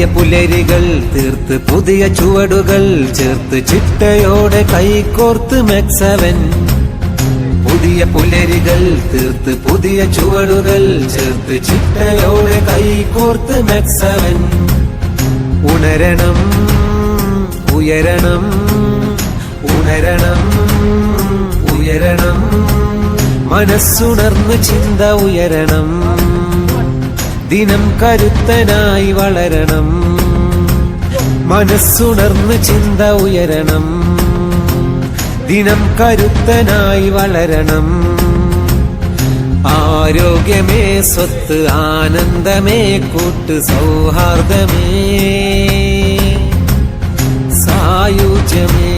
പുതിയ പുലരികൾ തീർത്ത് പുതിയ ചുവടുകൾ ചേർത്ത് ചിട്ടയോടെ കൈകോർത്ത് മെക്സവൻ. പുതിയ പുലരികൾ തീർത്ത് പുതിയ ചുവടുകൾ ചേർത്ത് ചിട്ടയോടെ കൈകോർത്ത് മെക്സവൻ. ഉണരണം ഉയരണം ഉണരണം ഉയരണം, മനസ്സുണർന്ന് ചിന്ത ഉയരണം, ദിനം കരുത്തനായി വളരണം. മനസ്സുണർന്ന് ചിന്ത ഉയരണം, ദിനം കരുത്തനായി വളരണം. ആരോഗ്യമേ സ്വത്ത്, ആനന്ദമേ കൂട്ട്, സൗഹാർദ്ദമേ സായുജ്യമേ,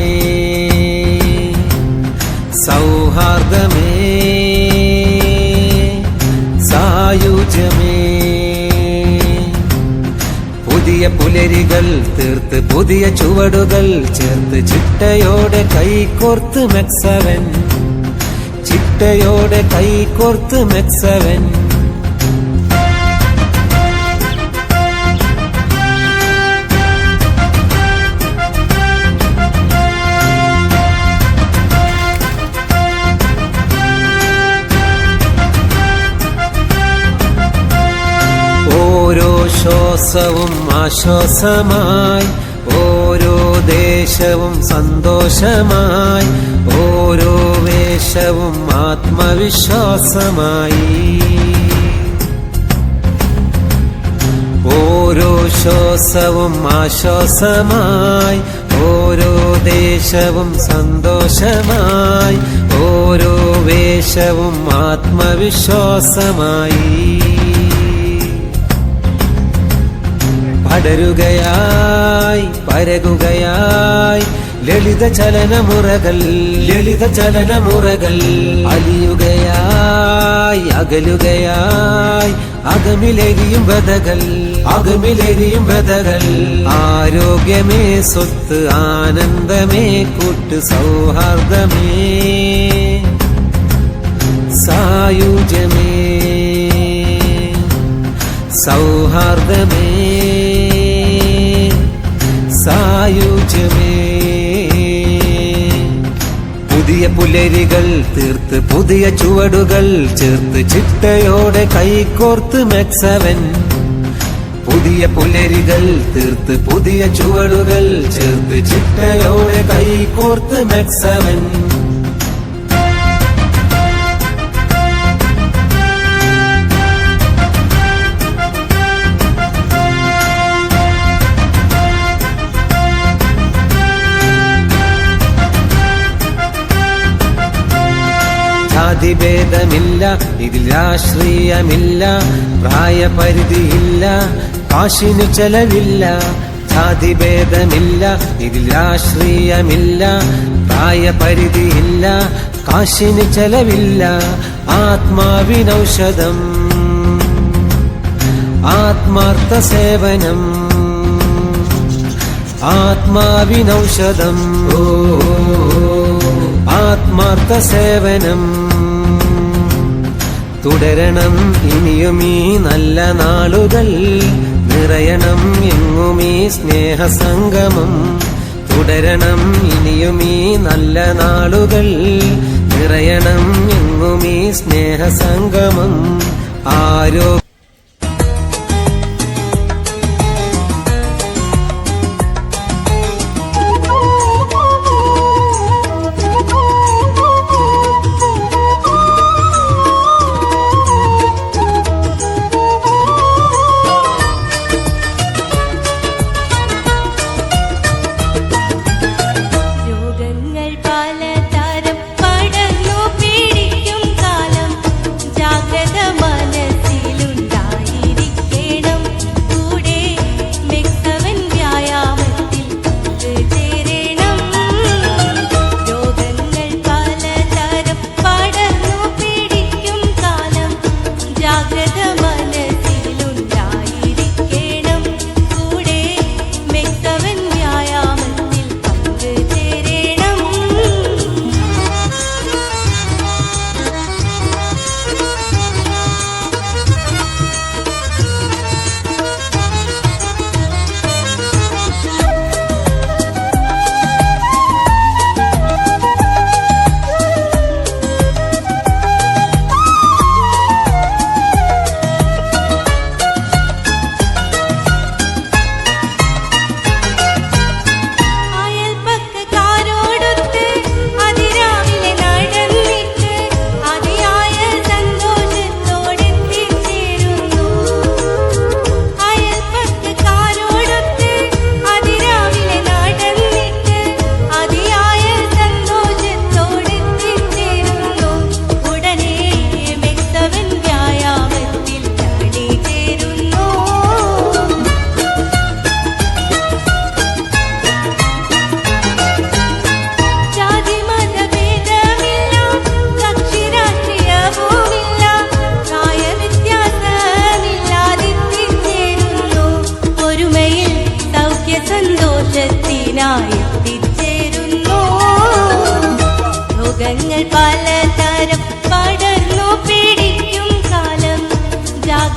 സൗഹാർദ്ദമേ സായുജ്യമേ. പുതിയ പുലരികൾ തീർത്ത് പുതിയ ചുവടുകൾ ചേർത്ത് ചിട്ടയോടെ കൈകോർത്ത് മെക്സവൻ. ചിട്ടയോടെ കൈകോർത്ത് മെക്സവൻ. ഓരോ ശ്വാസവും ആശ്വാസമായി, ഓരോ ദേശവും സന്തോഷമായി, ഓരോ വേഷവും ആത്മവിശ്വാസമായി. ഓരോ ശ്വാസവും ആശ്വാസമായി, ഓരോ ദേശവും സന്തോഷമായി, ഓരോ വേഷവും ആത്മവിശ്വാസമായി. പടരുകയായി പരകുകയായി ലളിത ചലനമുറകൾ, ലളിത ചലനമുറകൾ. അലിയുകയായി അകലുകയായി അകമിലെരിയും വ്യതകൾ, അകമിലെരിയും വ്യതകൾ. ആരോഗ്യമേ സ്വത്ത്, ആനന്ദമേ കൂട്ട്, സൗഹാർദ്ദമേ സായുജ്യമേ, സൗഹാർദ്ദമേ സായുജ്യമേ. പുതിയ പുലരികൾ തീർത്ത് പുതിയ ചുവടുകൾ ചേർത്ത് ചിട്ടയോടെ കൈകോർത്ത് മെക്സവൻ. പുതിയ പുലരികൾ തീർത്ത് പുതിയ ചുവടുകൾ ചേർത്ത് ചിട്ടയോടെ കൈകോർത്ത് മെക്സവൻ. ജാതിഭേദമില്ല, ഇതിൽ രാഷ്ട്രീയമില്ല, പ്രായപരിധിയില്ല, കാശിനു ചെലവില്ല. ജാതിഭേദമില്ല, ഇതിൽ രാഷ്ട്രീയമില്ല, പ്രായപരിധിയില്ല, കാശിനു ചെലവില്ല. ആത്മാവിനൗഷധം, ആത്മാർത്ഥ സേവനം, ആത്മാവിനൗഷധം, ആത്മാർത്ഥ സേവനം. തുടരണം ഇനിയും ഈ നല്ല നാളുകൾ, നിറയണം എങ്ങും ഈ സ്നേഹസംഗമം. തുടരണം ഇനിയും ഈ നല്ല നാളുകൾ, നിറയണം എങ്ങും ഈ സ്നേഹസംഗമം. പടർന്നു പിടിക്കും കാലം, ജാഗ്രത മനസ്സിലുണ്ട്.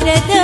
ഭാരത